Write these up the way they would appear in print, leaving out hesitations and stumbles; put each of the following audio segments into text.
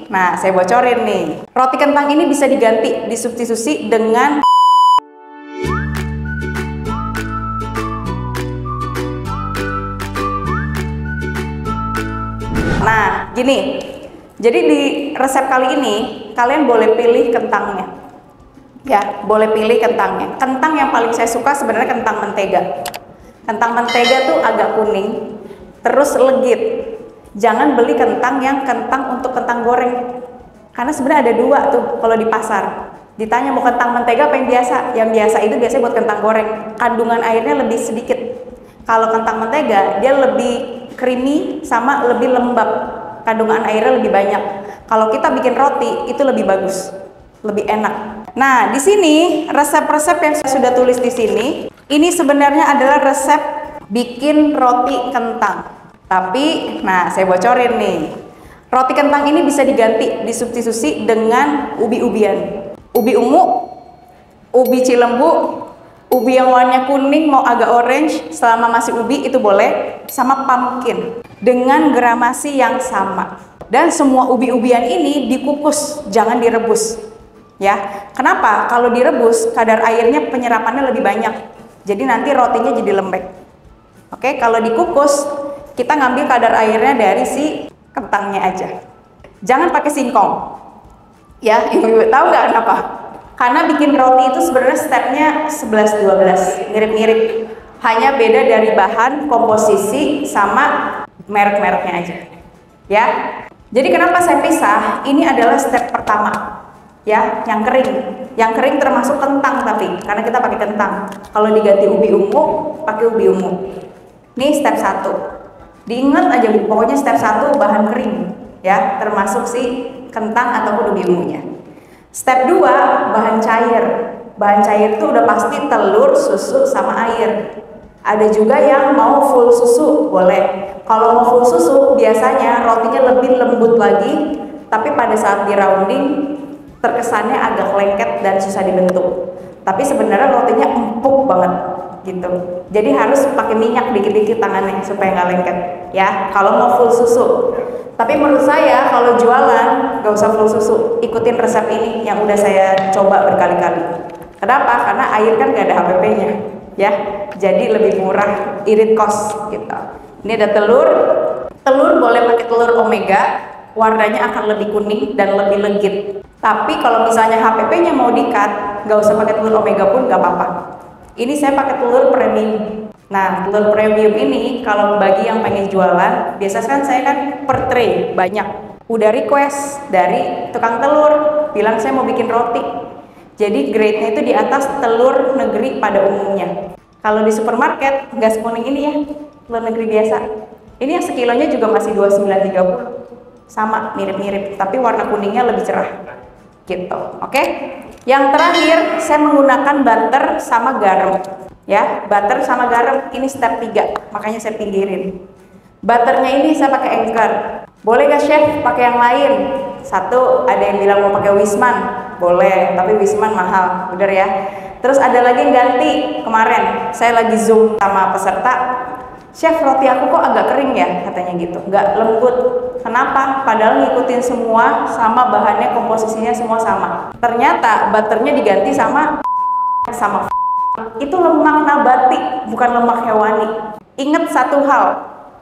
nah saya bocorin nih. Roti kentang ini bisa diganti, disubstitusi dengan nah gini. Jadi di resep kali ini kalian boleh pilih kentangnya. Ya, boleh pilih kentangnya. Kentang yang paling saya suka sebenarnya kentang mentega. Kentang mentega tuh agak kuning, terus legit. Jangan beli kentang yang kentang untuk kentang goreng. Karena sebenarnya ada dua tuh kalau di pasar. Ditanya mau kentang mentega apa yang biasa? Yang biasa itu biasanya buat kentang goreng. Kandungan airnya lebih sedikit. Kalau kentang mentega dia lebih creamy sama lebih lembab. Kandungan airnya lebih banyak. Kalau kita bikin roti itu lebih bagus, lebih enak. Nah, di sini resep-resep yang saya sudah tulis di sini, ini sebenarnya adalah resep bikin roti kentang. Tapi, nah saya bocorin nih, roti kentang ini bisa diganti, disubstitusi dengan ubi-ubian, ubi ungu, ubi cilembu, ubi yang warnanya kuning mau agak orange, selama masih ubi itu boleh, sama pumpkin dengan gramasi yang sama. Dan semua ubi-ubian ini dikukus, jangan direbus. Ya, kenapa? Kalau direbus kadar airnya penyerapannya lebih banyak. Jadi nanti rotinya jadi lembek. Oke, kalau dikukus kita ngambil kadar airnya dari si kentangnya aja. Jangan pakai singkong. Ya, ibu-ibu tahu nggak kenapa? Karena bikin roti itu sebenarnya stepnya 11-12, mirip-mirip. Hanya beda dari bahan, komposisi, sama merek-mereknya aja. Ya, jadi kenapa saya pisah? Ini adalah step pertama, ya, yang kering. Yang kering termasuk kentang tapi, karena kita pakai kentang. Kalau diganti ubi ungu, pakai ubi ungu. Ini step 1. Diingat aja, pokoknya step 1 bahan kering, ya, termasuk si kentang ataupun ubi ungunya. Step 2 bahan cair. Bahan cair itu udah pasti telur, susu, sama air. Ada juga yang mau full susu, boleh. Kalau mau full susu, biasanya rotinya lebih lembut lagi, tapi pada saat di rounding, terkesannya agak lengket dan susah dibentuk. Tapi sebenarnya rotinya empuk banget, gitu. Jadi harus pakai minyak dikit-dikit tangannya, supaya nggak lengket. Ya, kalau mau full susu. Tapi menurut saya, kalau jualan, nggak usah full susu. Ikutin resep ini yang udah saya coba berkali-kali. Kenapa? Karena air kan nggak ada HPP-nya. Ya, jadi lebih murah, irit cost gitu. Ini ada telur. Telur boleh pakai telur omega, warnanya akan lebih kuning dan lebih legit. Tapi kalau misalnya HPP-nya mau di-cut, nggak usah pakai telur omega pun nggak apa-apa. Ini saya pakai telur premium. Nah, telur premium ini kalau bagi yang pengen jualan, biasanya kan saya kan per tray banyak. Udah request dari tukang telur, bilang saya mau bikin roti. Jadi grade-nya itu di atas telur negeri pada umumnya. Kalau di supermarket nggak sekuning ini ya, telur negeri biasa. Ini yang sekilonya juga masih 29,30. Sama, mirip-mirip, tapi warna kuningnya lebih cerah. Gitu, oke? Yang terakhir, saya menggunakan butter sama garam. Ya, butter sama garam ini step 3, makanya saya pinggirin. Butternya ini saya pakai Anchor. Boleh gak chef pakai yang lain? Satu, ada yang bilang mau pakai Wisman. Boleh, tapi Wisman mahal, bener ya. Terus ada lagi yang ganti. Kemarin saya lagi zoom sama peserta, chef roti aku kok agak kering ya, katanya gitu, nggak lembut. Kenapa? Padahal ngikutin semua sama bahannya, komposisinya semua sama. Ternyata butternya diganti sama itu lemak nabati, bukan lemak hewani. Ingat satu hal,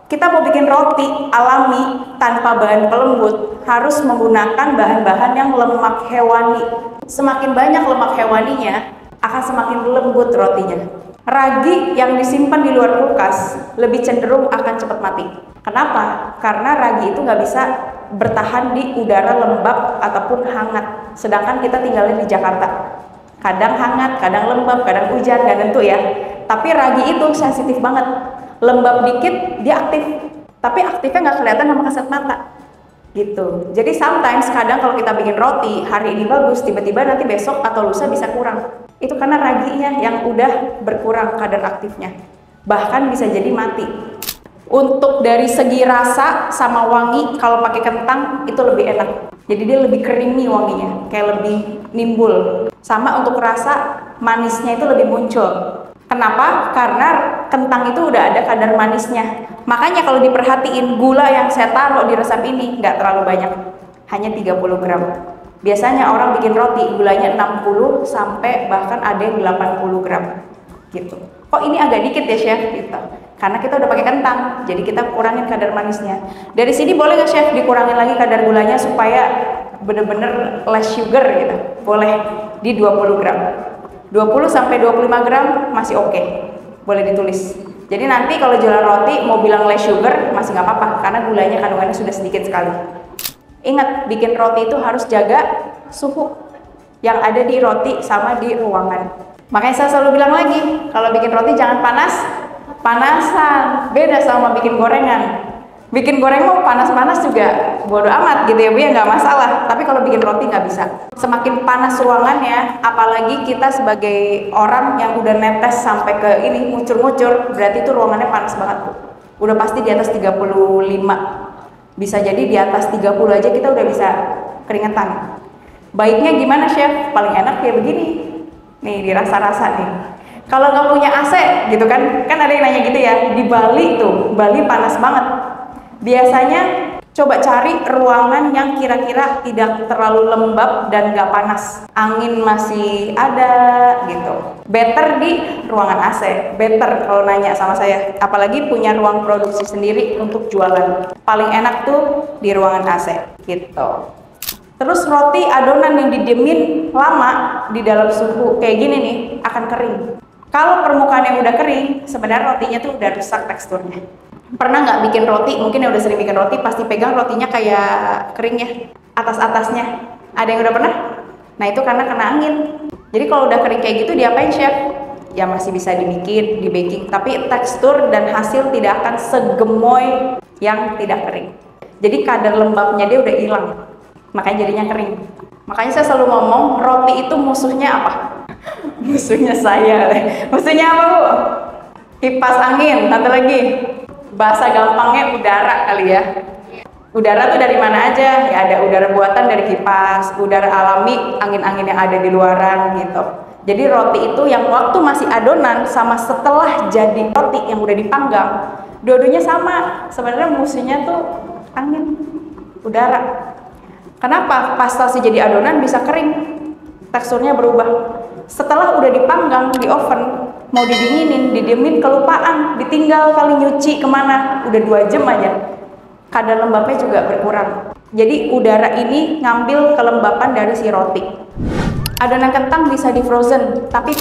kita mau bikin roti alami tanpa bahan pelembut harus menggunakan bahan-bahan yang lemak hewani. Semakin banyak lemak hewaninya, akan semakin lembut rotinya. Ragi yang disimpan di luar kulkas lebih cenderung akan cepat mati. Kenapa? Karena ragi itu nggak bisa bertahan di udara lembab ataupun hangat. Sedangkan kita tinggalnya di Jakarta. Kadang hangat, kadang lembab, kadang hujan, nggak tentu ya. Tapi ragi itu sensitif banget. Lembab dikit, dia aktif. Tapi aktifnya nggak kelihatan sama kasat mata. Gitu. Jadi sometimes kadang kalau kita bikin roti, hari ini bagus, tiba-tiba nanti besok atau lusa bisa kurang. Itu karena raginya yang udah berkurang kadar aktifnya. Bahkan bisa jadi mati. Untuk dari segi rasa sama wangi, kalau pakai kentang itu lebih enak. Jadi dia lebih creamy wanginya, kayak lebih nimbul. Sama untuk rasa, manisnya itu lebih muncul. Kenapa? Karena kentang itu udah ada kadar manisnya. Makanya kalau diperhatiin, gula yang saya taruh di resep ini nggak terlalu banyak. hanya 30 gram. Biasanya orang bikin roti gulanya 60 sampai bahkan ada yang 80 gram gitu. Kok ini agak dikit ya chef gitu. Karena kita udah pakai kentang, jadi kita kurangin kadar manisnya. Dari sini boleh nggak chef dikurangin lagi kadar gulanya supaya bener-bener less sugar gitu? Boleh, di 20 gram. 20 sampai 25 gram masih oke. Boleh ditulis. Jadi nanti kalau jualan roti mau bilang less sugar masih nggak apa-apa karena gulanya kandungannya sudah sedikit sekali. Ingat, bikin roti itu harus jaga suhu yang ada di roti sama di ruangan. Makanya saya selalu bilang lagi, kalau bikin roti jangan panasan. Beda sama bikin gorengan. Bikin goreng mau panas-panas juga bodo amat gitu ya Bu ya, nggak masalah. Tapi kalau bikin roti nggak bisa. Semakin panas ruangannya, apalagi kita sebagai orang yang udah netes sampai ke ini ngucur-ngucur, berarti itu ruangannya panas banget Bu. Udah pasti di atas 35. Bisa jadi di atas 30 aja kita udah bisa keringetan. Baiknya gimana chef? Paling enak kayak begini. Nih dirasa-rasa nih. Kalau nggak punya AC gitu kan ada yang nanya gitu ya. Di Bali tuh, Bali panas banget. Biasanya coba cari ruangan yang kira-kira tidak terlalu lembab dan nggak panas. Angin masih ada gitu. Better di ruangan AC. Better kalau nanya sama saya. Apalagi punya ruang produksi sendiri untuk jualan. Paling enak tuh di ruangan AC gitu. Terus roti adonan yang didiemin lama di dalam suhu kayak gini nih akan kering. Kalau permukaan yang udah kering, sebenarnya rotinya tuh udah rusak teksturnya. Pernah nggak bikin roti, mungkin yang udah sering bikin roti pasti pegang rotinya kayak kering ya, atas-atasnya. Ada yang udah pernah? Nah itu karena kena angin. Jadi kalau udah kering kayak gitu diapain chef? Ya masih bisa dibikin, di baking, tapi tekstur dan hasil tidak akan segemoy yang tidak kering. Jadi kadar lembabnya dia udah hilang, makanya jadinya kering. Makanya saya selalu ngomong, roti itu musuhnya apa? Musuhnya saya. Musuhnya apa Bu? Kipas angin, satu lagi. Bahasa gampangnya udara kali ya. Udara tuh dari mana aja? Ya ada udara buatan dari kipas, udara alami, angin-angin yang ada di luaran gitu. Jadi roti itu yang waktu masih adonan sama setelah jadi roti yang udah dipanggang, dua-duanya sama. Sebenarnya musuhnya tuh angin, udara. Kenapa? Pas tasnya jadi adonan bisa kering, teksturnya berubah. Setelah udah dipanggang di oven, mau didinginin, didiemin kelupaan, ditinggal kali nyuci kemana, udah 2 jam aja, kadar lembabnya juga berkurang. Jadi udara ini ngambil kelembapan dari si roti. Adonan kentang bisa di frozen, tapi